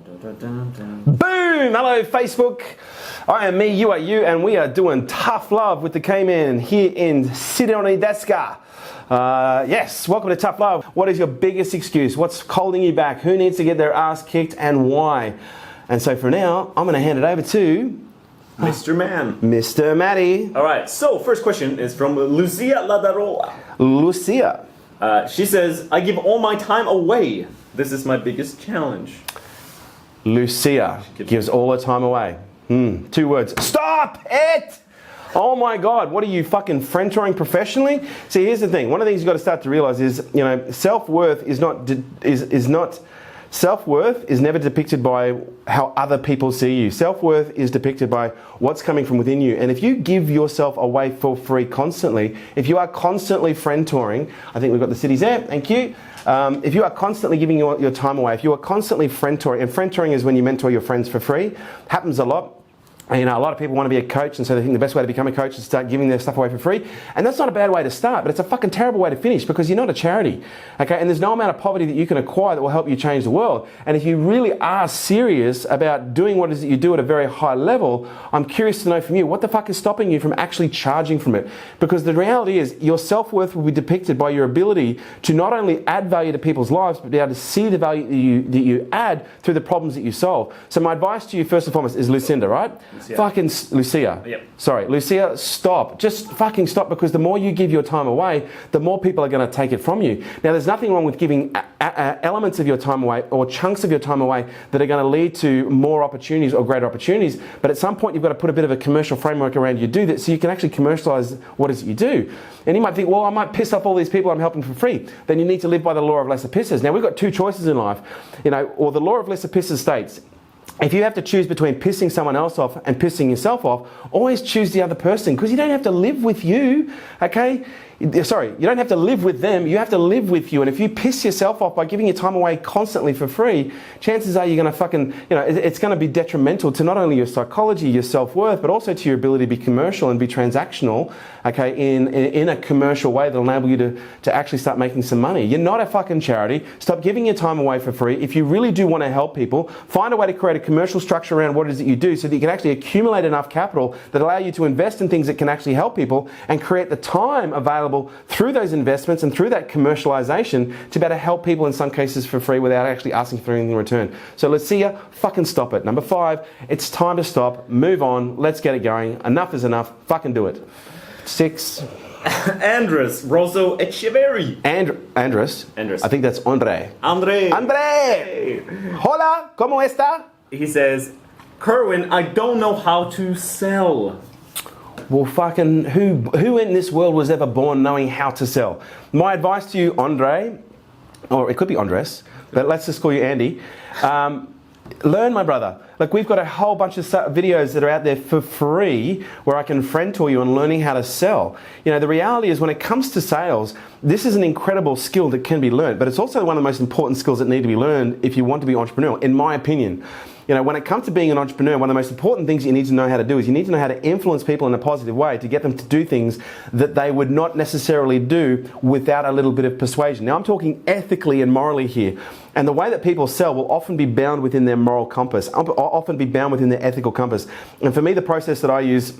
Boom! Hello, Facebook. I am me, you are you, and we are doing tough love with the K-Man here in Sydney Deska. Yes, welcome to Tough Love. What is your biggest excuse? What's holding you back? Who needs to get their ass kicked and why? And so for now, I'm going to hand it over to Mr. Man. Mr. Matty. All right, so first question is from Lucia Ladarola. Lucia. She says, I give all my time away. This is my biggest challenge. Lucia gives all her time away. 2 words. Stop it! Oh my God, what are you, fucking friend-touring professionally? See, here's the thing. One of the things you've got to start to realize is, you know, self-worth is not self-worth is never depicted by how other people see you. Self-worth is depicted by what's coming from within you. And if you give yourself away for free constantly, if you are constantly friend-touring, I think we've got the cities there, thank you. If you are constantly giving your time away, if you are constantly friend-touring, and friend-touring is when you mentor your friends for free, happens a lot. And, you know, a lot of people want to be a coach, and so they think the best way to become a coach is to start giving their stuff away for free. And that's not a bad way to start, but it's a fucking terrible way to finish because you're not a charity, okay? And there's no amount of poverty that you can acquire that will help you change the world. And if you really are serious about doing what it is that you do at a very high level, I'm curious to know from you, what the fuck is stopping you from actually charging from it? Because the reality is your self-worth will be depicted by your ability to not only add value to people's lives, but be able to see the value that you add through the problems that you solve. So my advice to you, first and foremost, is Lucinda, right? Lucia. Fucking Lucia. Yep. Sorry, Lucia, stop. Just fucking stop, because the more you give your time away, the more people are going to take it from you. Now, there's nothing wrong with giving elements of your time away or chunks of your time away that are going to lead to more opportunities or greater opportunities. But at some point, you've got to put a bit of a commercial framework around you do that so you can actually commercialize what it is you do. And you might think, well, I might piss off all these people I'm helping for free. Then you need to live by the law of lesser pisses. Now, we've got two choices in life, you know, or the law of lesser pisses states, if you have to choose between pissing someone else off and pissing yourself off, always choose the other person, because you don't have to live with you, okay? Sorry, you don't have to live with them, you have to live with you. And if you piss yourself off by giving your time away constantly for free, chances are you're going to fucking, you know, it's going to be detrimental to not only your psychology, your self-worth, but also to your ability to be commercial and be transactional, okay, in a commercial way that will enable you to actually start making some money. You're not a fucking charity. Stop giving your time away for free. If you really do want to help people, find a way to create a commercial structure around what it is that you do so that you can actually accumulate enough capital that allow you to invest in things that can actually help people and create the time available through those investments and through that commercialization to be able to help people in some cases for free without actually asking for anything in return. So let's see ya, fucking stop it. Number 5, it's time to stop, move on, let's get it going. Enough is enough, fucking do it. 6. Andres Rosso Echeverri. Andres? I think that's Andre. Andre. Hola, ¿cómo está? He says, Kerwin, I don't know how to sell. Well, fucking, who in this world was ever born knowing how to sell? My advice to you, Andre, or it could be Andres, but let's just call you Andy. Learn, my brother. Like, we've got a whole bunch of videos that are out there for free where I can friend tour you on learning how to sell. You know, the reality is when it comes to sales, this is an incredible skill that can be learned, but it's also one of the most important skills that need to be learned if you want to be entrepreneurial, in my opinion. You know, when it comes to being an entrepreneur, one of the most important things you need to know how to do is you need to know how to influence people in a positive way to get them to do things that they would not necessarily do without a little bit of persuasion. Now, I'm talking ethically and morally here. And the way that people sell will often be bound within their moral compass, often be bound within their ethical compass. And for me, the process that I use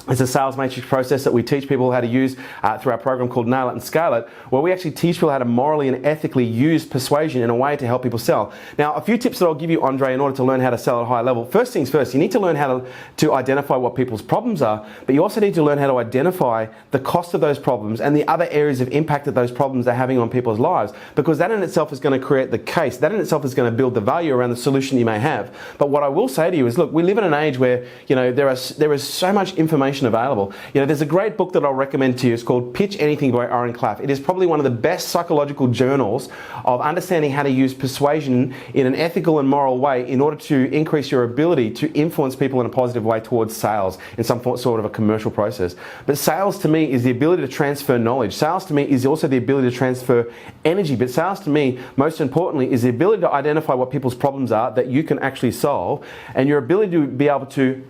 It's a sales matrix process that we teach people how to use through our program called Nail It and Scale It, where we actually teach people how to morally and ethically use persuasion in a way to help people sell. Now, a few tips that I'll give you, Andre, in order to learn how to sell at a high level. First things first, you need to learn how to identify what people's problems are, but you also need to learn how to identify the cost of those problems and the other areas of impact that those problems are having on people's lives, because that in itself is going to create the case. That in itself is going to build the value around the solution you may have. But what I will say to you is, look, we live in an age where, you know, there is so much information available. You know, there's a great book that I'll recommend to you. It's called Pitch Anything by Aaron Claff. It is probably one of the best psychological journals of understanding how to use persuasion in an ethical and moral way in order to increase your ability to influence people in a positive way towards sales in some sort of a commercial process. But sales to me is the ability to transfer knowledge. Sales to me is also the ability to transfer energy. But sales to me, most importantly, is the ability to identify what people's problems are that you can actually solve, and your ability to be able to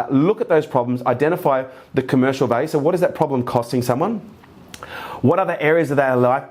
look at those problems, identify the commercial value. So what is that problem costing someone? What other areas of their life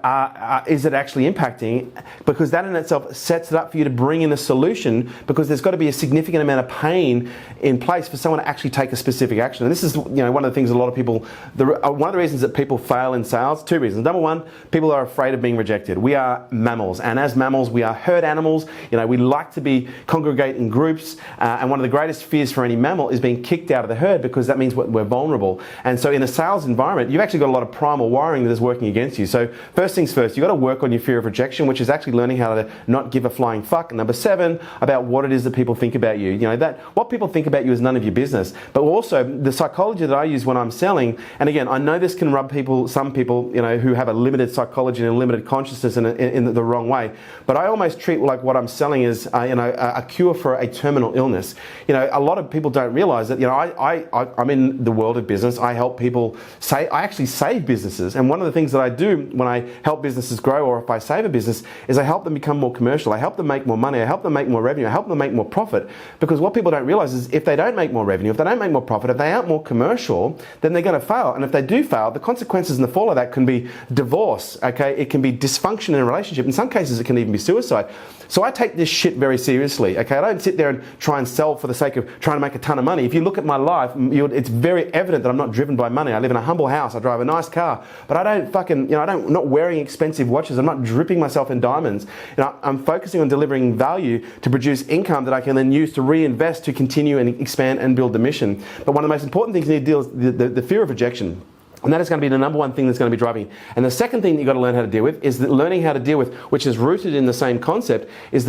is it actually impacting? Because that in itself sets it up for you to bring in a solution, because there's got to be a significant amount of pain in place for someone to actually take a specific action. And this is, one of the things a lot of people, one of the reasons that people fail in sales, two reasons. Number one, people are afraid of being rejected. We are mammals, and as mammals, we are herd animals. We like to congregate in groups, and one of the greatest fears for any mammal is being kicked out of the herd, because that means we're vulnerable. And so in a sales environment, you've actually got a lot of primal wiring that is working against you. So first things first, you've got to work on your fear of rejection, which is actually learning how to not give a flying fuck. Number 7, about what it is that people think about you. That what people think about you is none of your business. But also the psychology that I use when I'm selling, and again, I know this can rub some people, who have a limited psychology and a limited consciousness in the wrong way. But I almost treat like what I'm selling as a cure for a terminal illness. A lot of people don't realize that. I'm in the world of business. I help people I actually save businesses, and one of the things that I do when I help businesses grow, or if I save a business, is I help them become more commercial. I help them make more money. I help them make more revenue. I help them make more profit. Because what people don't realize is if they don't make more revenue, if they don't make more profit, if they aren't more commercial, then they're going to fail. And if they do fail, the consequences and the fall of that can be divorce. Okay, it can be dysfunction in a relationship. In some cases, it can even be suicide. So I take this shit very seriously. Okay, I don't sit there and try and sell for the sake of trying to make a ton of money. If you look at my life, it's very evident that I'm not driven by money. I live in a humble house. I drive a nice car, but I don't I'm not wearing expensive watches. I'm not dripping myself in diamonds. I'm focusing on delivering value to produce income that I can then use to reinvest to continue and expand and build the mission. But one of the most important things you need to deal with is the fear of rejection. And that is going to be the number one thing that's going to be driving. And the second thing that you've got to learn how to deal with is learning how to deal with, which is rooted in the same concept, is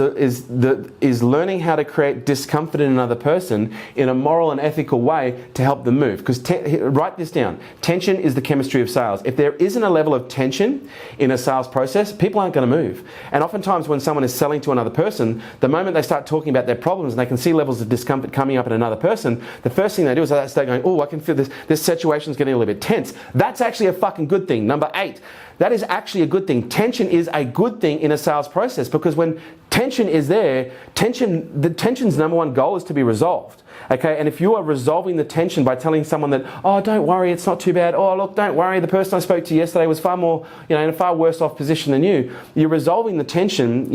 learning how to create discomfort in another person in a moral and ethical way to help them move. Because write this down. Tension is the chemistry of sales. If there isn't a level of tension in a sales process, people aren't going to move. And oftentimes when someone is selling to another person, the moment they start talking about their problems and they can see levels of discomfort coming up in another person, the first thing they do is they start going, oh, I can feel this situation's getting a little bit tense. That's actually a fucking good thing. Number 8, that is actually a good thing. Tension is a good thing in a sales process, because when tension is there, the tension's number one goal is to be resolved. Okay, and if you are resolving the tension by telling someone that, oh, don't worry, it's not too bad. Oh, look, don't worry, the person I spoke to yesterday was far more, in a far worse off position than you. You're resolving the tension,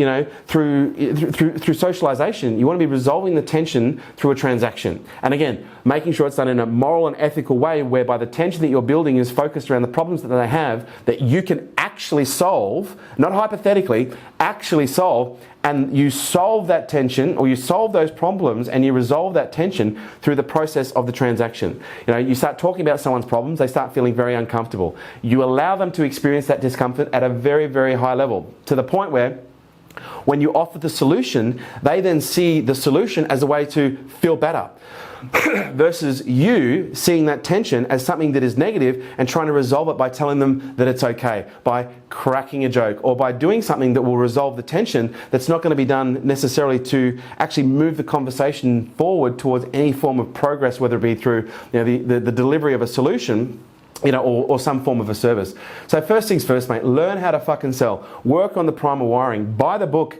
through socialization. You want to be resolving the tension through a transaction. And again, making sure it's done in a moral and ethical way, whereby the tension that you're building is focused around the problems that they have that you can actually solve, not hypothetically, actually solve. And you solve that tension, or you solve those problems, and you resolve that tension through the process of the transaction. You start talking about someone's problems, they start feeling very uncomfortable. You allow them to experience that discomfort at a very, very high level, to the point where when you offer the solution, they then see the solution as a way to feel better. Versus you seeing that tension as something that is negative and trying to resolve it by telling them that it's okay, by cracking a joke, or by doing something that will resolve the tension that's not going to be done necessarily to actually move the conversation forward towards any form of progress, whether it be through the delivery of a solution, or some form of a service. So first things first, mate, learn how to fucking sell. Work on the primal wiring. Buy the book,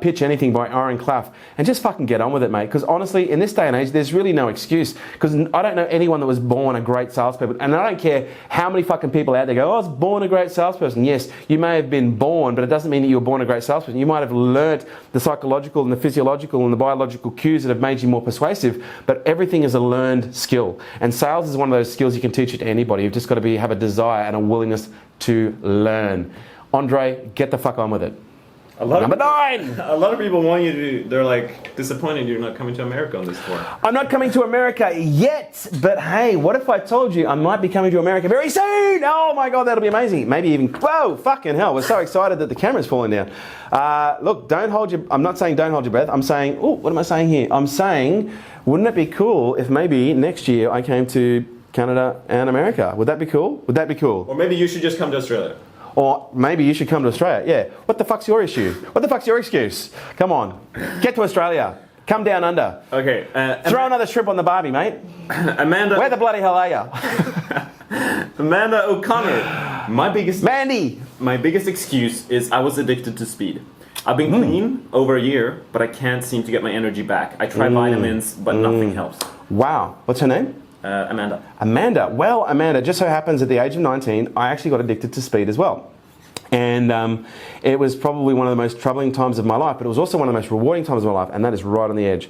Pitch Anything by Aaron Clough, and just fucking get on with it, mate. Because honestly, in this day and age, there's really no excuse. Because I don't know anyone that was born a great salesperson. And I don't care how many fucking people out there go, oh, I was born a great salesperson. Yes, you may have been born, but it doesn't mean that you were born a great salesperson. You might have learnt the psychological and the physiological and the biological cues that have made you more persuasive, but everything is a learned skill. And sales is one of those skills you can teach it to anybody. You've just got to have a desire and a willingness to learn. Andre, get the fuck on with it. Number 9! A lot of people want you to, they're like disappointed you're not coming to America on this tour. I'm not coming to America yet, but hey, what if I told you I might be coming to America very soon? Oh my God, that'll be amazing. Maybe even, whoa, fucking hell, we're so excited that the camera's falling down. Look, I'm not saying don't hold your breath. I'm saying, what am I saying here? I'm saying, wouldn't it be cool if maybe next year I came to Canada and America? Would that be cool? Would that be cool? Or maybe you should just come to Australia. Or maybe you should come to Australia. Yeah. What the fuck's your issue? What the fuck's your excuse? Come on. Get to Australia. Come down under. Okay. Throw another shrimp on the barbie, mate. Amanda. Where the bloody hell are you? Amanda O'Connor. My biggest excuse is I was addicted to speed. I've been clean over a year, but I can't seem to get my energy back. I try vitamins, but nothing helps. Wow. What's her name? Amanda. Amanda. Well, Amanda, just so happens at the age of 19, I actually got addicted to speed as well. And it was probably one of the most troubling times of my life, but it was also one of the most rewarding times of my life, and that is right on the edge.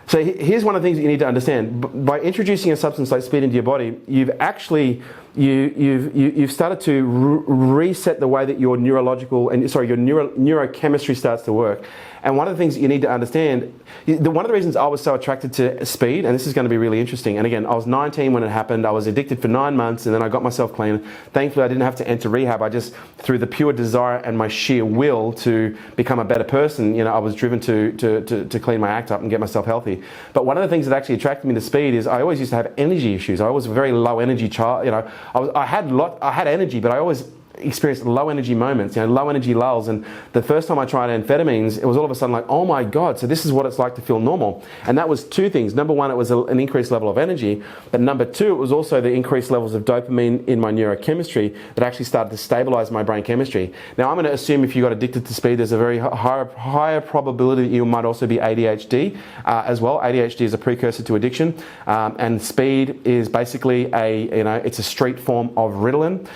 So here's one of the things that you need to understand. By introducing a substance like speed into your body, you've actually you've started to reset the way that your neurochemistry starts to work. And one of the things that you need to understand, one of the reasons I was so attracted to speed, and this is going to be really interesting, and again, I was 19 when it happened, I was addicted for 9 months, and then I got myself clean. Thankfully, I didn't have to enter rehab. I just, through the pure desire and my sheer will to become a better person, I was driven to clean my act up and get myself healthy. But one of the things that actually attracted me to speed is I always used to have energy issues. I was a very low energy child. I had energy, but I always experienced low energy moments, low energy lulls. And the first time I tried amphetamines, it was all of a sudden like, oh my God, so this is what it's like to feel normal. And that was two things. Number one, it was an increased level of energy. But number two, it was also the increased levels of dopamine in my neurochemistry that actually started to stabilize my brain chemistry. Now, I'm going to assume if you got addicted to speed, there's a very higher probability that you might also be ADHD as well. ADHD is a precursor to addiction. And speed is basically it's a street form of Ritalin.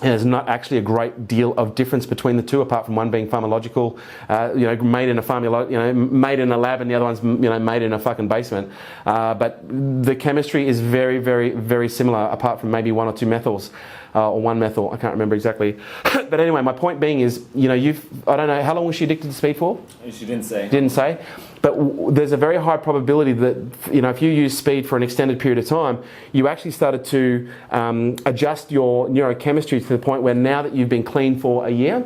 And there's not actually a great deal of difference between the two, apart from one being pharmacological, made in a made in a lab, and the other one's made in a fucking basement. But the chemistry is very, very, very similar, apart from maybe one or two methyls. Or one methyl, I can't remember exactly. But anyway, my point being is, I don't know, how long was she addicted to speed for? She didn't say. Didn't say. But there's a very high probability that, if you use speed for an extended period of time, you actually started to adjust your neurochemistry to the point where now that you've been clean for a year,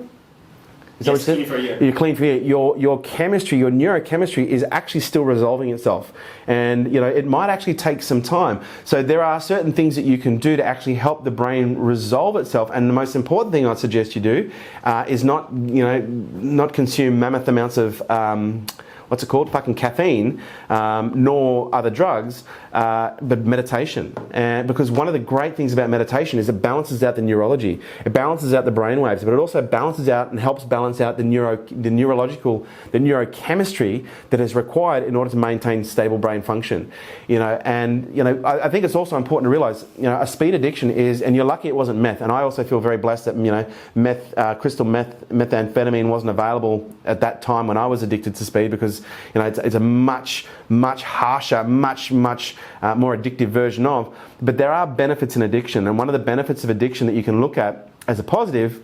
yes, clean for a year. You're clean for a year. Your chemistry, your neurochemistry is actually still resolving itself. And, it might actually take some time. So there are certain things that you can do to actually help the brain resolve itself. And the most important thing I'd suggest you do is not consume mammoth amounts of what's it called? Fucking caffeine, nor other drugs, but meditation. And because one of the great things about meditation is it balances out the neurology. It balances out the brainwaves, but it also balances out and helps balance out the neurochemistry that is required in order to maintain stable brain function. I think it's also important to realize, a speed addiction is, and you're lucky it wasn't meth. And I also feel very blessed that, crystal methamphetamine wasn't available at that time when I was addicted to speed, because it's a much harsher, much more addictive version of. But there are benefits in addiction, and one of the benefits of addiction that you can look at as a positive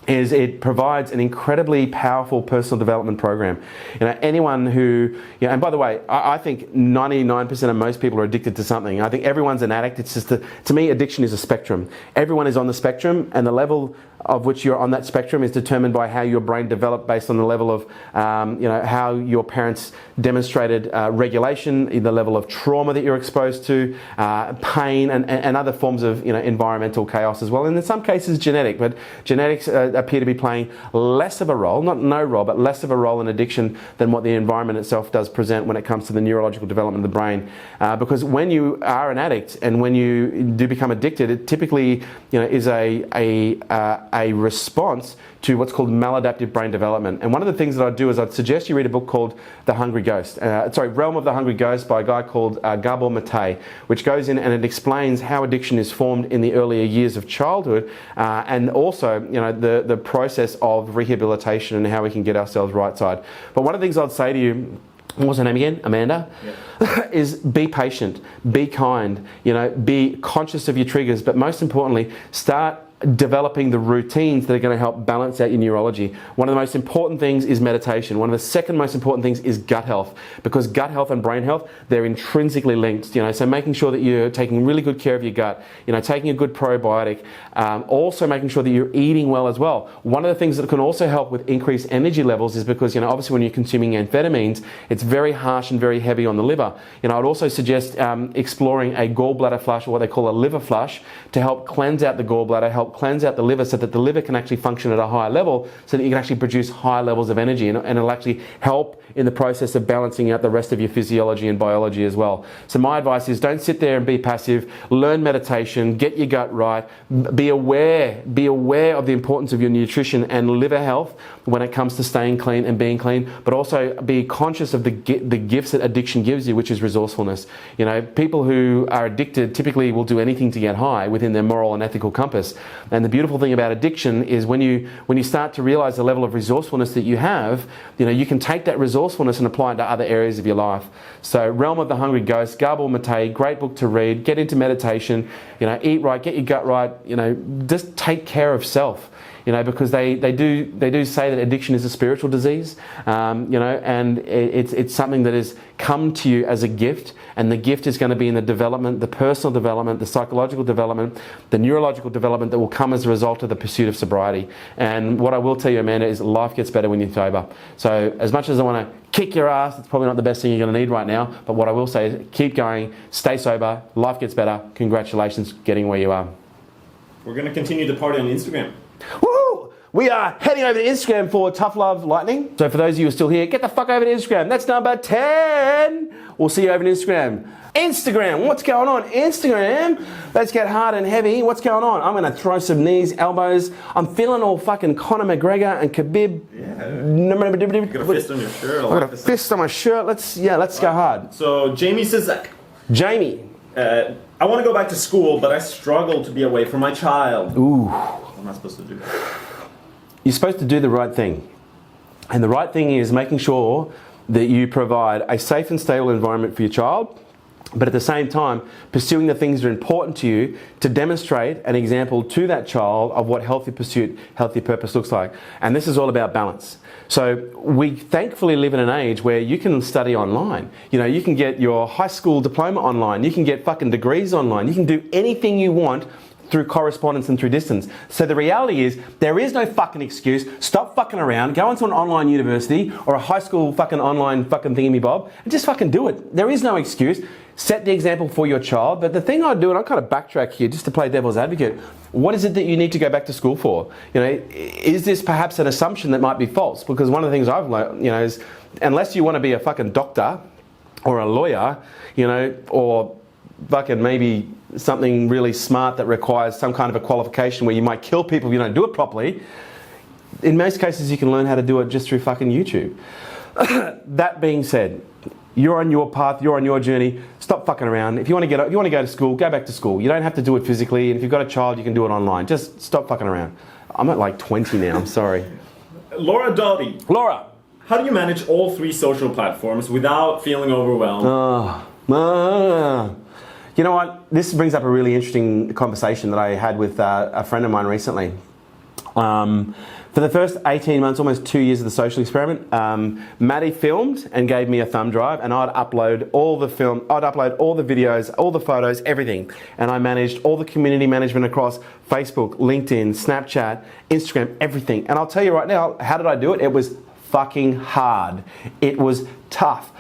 is it provides an incredibly powerful personal development program. Anyone who, and by the way, I think 99% of most people are addicted to something. I think everyone's an addict. It's just to me, addiction is a spectrum. Everyone is on the spectrum, and the level of which you're on that spectrum is determined by how your brain developed based on the level of, how your parents demonstrated regulation, the level of trauma that you're exposed to, pain, and other forms of, environmental chaos as well. And in some cases, genetic. But genetics appear to be playing less of a role, not no role, but less of a role in addiction than what the environment itself does present when it comes to the neurological development of the brain. Because when you are an addict and when you do become addicted, it typically, is a response to what's called maladaptive brain development. And one of the things that I'd do is I'd suggest you read a book called Realm of the Hungry Ghost by a guy called Gabor Mate, which goes in and it explains how addiction is formed in the earlier years of childhood, and also the process of rehabilitation and how we can get ourselves right side. But one of the things I'd say to you, what was her name again? Amanda? Yep. Is be patient, be kind, be conscious of your triggers, but most importantly, start developing the routines that are going to help balance out your neurology. One of the most important things is meditation. One of the second most important things is gut health, because gut health and brain health, they're intrinsically linked. So making sure that you're taking really good care of your gut, taking a good probiotic, also making sure that you're eating well as well. One of the things that can also help with increased energy levels is because, obviously when you're consuming amphetamines, it's very harsh and very heavy on the liver. I'd also suggest exploring a gallbladder flush, or what they call a liver flush, to help cleanse out the gallbladder, help help cleanse out the liver so that the liver can actually function at a higher level, so that you can actually produce higher levels of energy, and it'll actually help in the process of balancing out the rest of your physiology and biology as well. So my advice is, don't sit there and be passive. Learn meditation, get your gut right, be aware of the importance of your nutrition and liver health when it comes to staying clean and being clean, but also be conscious of the gifts that addiction gives you, which is resourcefulness. You know, people who are addicted typically will do anything to get high within their moral and ethical compass. And the beautiful thing about addiction is when you start to realize the level of resourcefulness that you have, you know, you can take that resourcefulness and apply it to other areas of your life. So Realm of the Hungry Ghost, Gabor Mate, great book to read. Get into meditation, you know, eat right, get your gut right, you know, just take care of self. You know, because they do say that addiction is a spiritual disease, you know, and it's something that has come to you as a gift, and the gift is going to be in the development, the personal development, the psychological development, the neurological development that will come as a result of the pursuit of sobriety. And what I will tell you, Amanda, is life gets better when you're sober. So as much as I want to kick your ass, it's probably not the best thing you're going to need right now, but what I will say is keep going, stay sober, life gets better. Congratulations getting where you are. We're going to continue the party on Instagram. Woo! We are heading over to Instagram for Tough Love Lightning. So for those of you who are still here, get the fuck over to Instagram. That's number 10. We'll see you over on Instagram. Instagram, what's going on? Instagram, let's get hard and heavy. What's going on? I'm going to throw some knees, elbows. I'm feeling all fucking Conor McGregor and Khabib. Yeah. You got a fist on your shirt. I got a fist on my shirt. Let's go hard. So Jamie says, Jamie. I want to go back to school, but I struggle to be away from my child. Ooh. What am I supposed to do? You're supposed to do the right thing. And the right thing is making sure that you provide a safe and stable environment for your child, but at the same time, pursuing the things that are important to you to demonstrate an example to that child of what healthy pursuit, healthy purpose looks like. And this is all about balance. So we thankfully live in an age where you can study online. You know, you can get your high school diploma online. You can get fucking degrees online. You can do anything you want through correspondence and through distance. So the reality is, there is no fucking excuse. Stop fucking around, go into an online university or a high school fucking online fucking thingy-bob and just fucking do it. There is no excuse. Set the example for your child. But the thing I do, and I kind of backtrack here just to play devil's advocate, what is it that you need to go back to school for? You know, is this perhaps an assumption that might be false? Because one of the things I've learned, you know, is unless you want to be a fucking doctor or a lawyer, you know, or fucking maybe something really smart that requires some kind of a qualification where you might kill people if you don't do it properly, in most cases you can learn how to do it just through fucking YouTube. That being said, you're on your path, you're on your journey, stop fucking around. If you want to go to school, go back to school. You don't have to do it physically, and if you've got a child, you can do it online. Just stop fucking around. I'm at like 20 now, I'm sorry. Laura Dottie. Laura. How do you manage all 3 social platforms without feeling overwhelmed? You know what? This brings up a really interesting conversation that I had with a friend of mine recently. For the first 18 months, almost 2 years of the social experiment, Maddie filmed and gave me a thumb drive, and I'd upload all the videos, all the photos, everything. And I managed all the community management across Facebook, LinkedIn, Snapchat, Instagram, everything. And I'll tell you right now, how did I do it? It was fucking hard. It was tough.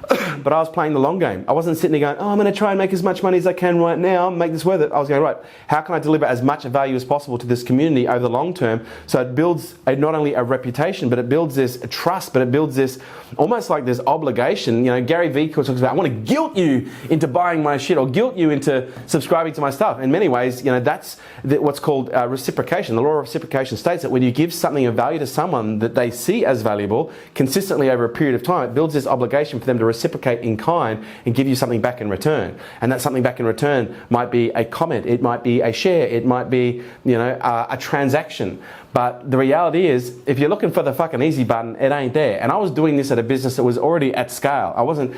But I was playing the long game. I wasn't sitting there going, oh, I'm going to try and make as much money as I can right now, make this worth it. I was going, right, how can I deliver as much value as possible to this community over the long term? So it builds not only a reputation, but it builds this trust, but it builds this almost like this obligation. You know, Gary Vee talks about, I want to guilt you into buying my shit or guilt you into subscribing to my stuff. In many ways, you know, that's what's called reciprocation. The law of reciprocation states that when you give something of value to someone that they see as valuable consistently over a period of time, it builds this obligation for them to reciprocate in kind and give you something back in return. And that something back in return might be a comment, it might be a share, it might be, you know, a transaction. But the reality is, if you're looking for the fucking easy button, it ain't there. And I was doing this at a business that was already at scale. I wasn't,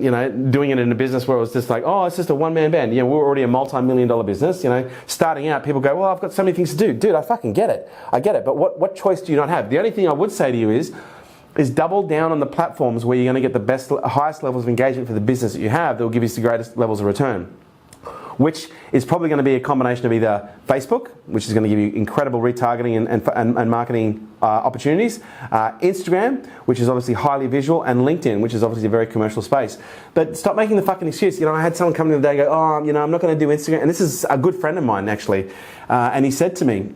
you know, doing it in a business where it was just like, oh, it's just a one-man band. You know, we're already a multi-million-dollar business. You know, starting out, people go, well, I've got so many things to do. Dude, I fucking get it. I get it. But what choice do you not have? The only thing I would say to you is double down on the platforms where you're going to get the highest levels of engagement for the business that you have that will give you the greatest levels of return. which is probably going to be a combination of either Facebook, which is going to give you incredible retargeting and marketing opportunities, Instagram, which is obviously highly visual, and LinkedIn, which is obviously a very commercial space. But stop making the fucking excuse. I had someone come to me the other day and go, I'm not going to do Instagram. And this is a good friend of mine, actually. And he said to me,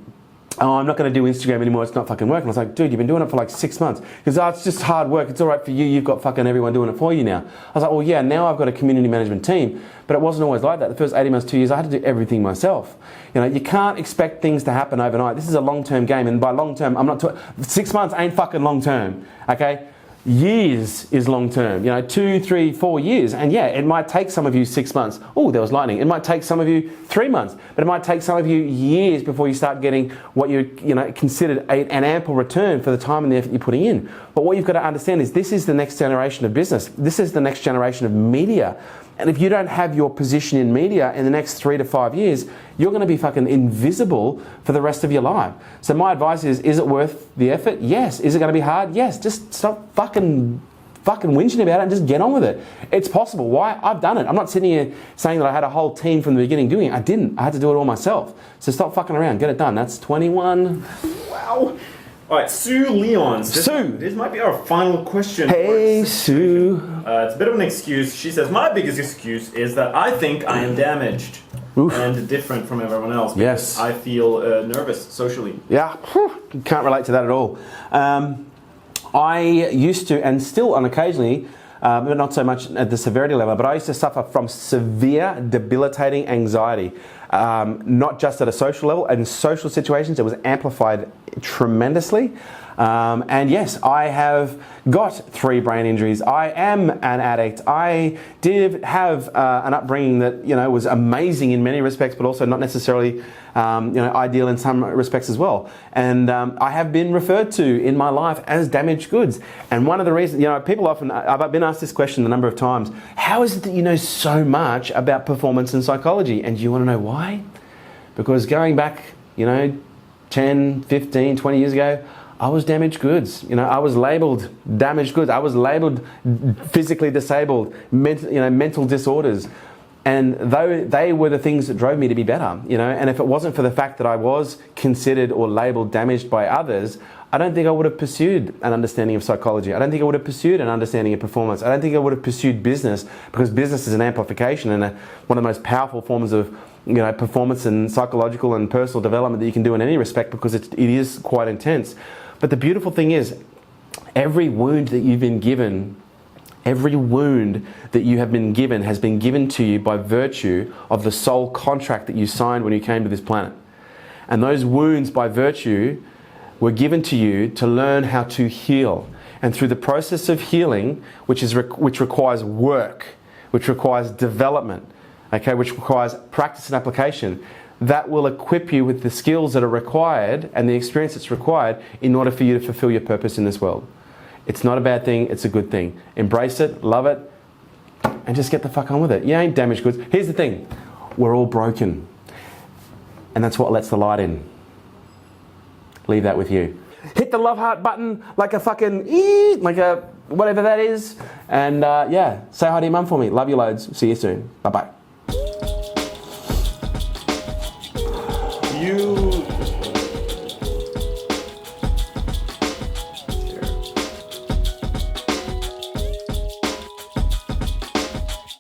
I'm not going to do Instagram anymore, it's not fucking working. I was like, dude, you've been doing it for like 6 months. Because it's just hard work, it's all right for you, you've got fucking everyone doing it for you now. I was like, well, yeah, now I've got a community management team, but it wasn't always like that. The first 18 months, 2 years, I had to do everything myself. You can't expect things to happen overnight. This is a long-term game, and by long-term, 6 months ain't fucking long-term, okay? Years is long term, 2, 3, 4 years. And yeah, it might take some of you 6 months. Oh, there was lightning. It might take some of you 3 months, but it might take some of you years before you start getting what you considered an ample return for the time and the effort you're putting in. But what you've got to understand is this is the next generation of business. This is the next generation of media. And if you don't have your position in media in the next 3 to 5 years, you're going to be fucking invisible for the rest of your life. So my advice is it worth the effort? Yes. Is it going to be hard? Yes. Just stop fucking whinging about it and just get on with it. It's possible. Why? I've done it. I'm not sitting here saying that I had a whole team from the beginning doing it. I didn't. I had to do it all myself. So stop fucking around. Get it done. That's 21. Wow. All right, Sue Leons. This might be our final question. Hey, Sue. It's a bit of an excuse. She says, my biggest excuse is that I think I am damaged. Oof. And different from everyone else. Because I feel nervous socially. Yeah, can't relate to that at all. I used to, and still on occasionally, but not so much at the severity level, but I used to suffer from severe, debilitating anxiety. Not just at a social level, in social situations, it was amplified tremendously. And yes, I have got 3 brain injuries. I am an addict. I did have an upbringing that was amazing in many respects, but also not necessarily ideal in some respects as well. And I have been referred to in my life as damaged goods. And one of the reasons, people often, I've been asked this question a number of times, how is it that you know so much about performance and psychology? And do you want to know why? Because going back, 10, 15, 20 years ago, I was damaged goods. I was labelled damaged goods. I was labelled physically disabled, mental disorders. And they were the things that drove me to be better, and if it wasn't for the fact that I was considered or labelled damaged by others, I don't think I would have pursued an understanding of psychology. I don't think I would have pursued an understanding of performance. I don't think I would have pursued business, because business is an amplification and one of the most powerful forms of performance and psychological and personal development that you can do in any respect, because it is quite intense. But the beautiful thing is, every wound that you've been given, every wound that you have been given has been given to you by virtue of the soul contract that you signed when you came to this planet. And those wounds by virtue were given to you to learn how to heal. And through the process of healing, which requires work, which requires development, which requires practice and application, that will equip you with the skills that are required and the experience that's required in order for you to fulfill your purpose in this world. It's not a bad thing, it's a good thing. Embrace it, love it, and just get the fuck on with it. You ain't damaged goods. Here's the thing, we're all broken. And that's what lets the light in. Leave that with you. Hit the love heart button like a fucking, like a whatever that is. And say hi to your mum for me. Love you loads. See you soon. Bye-bye.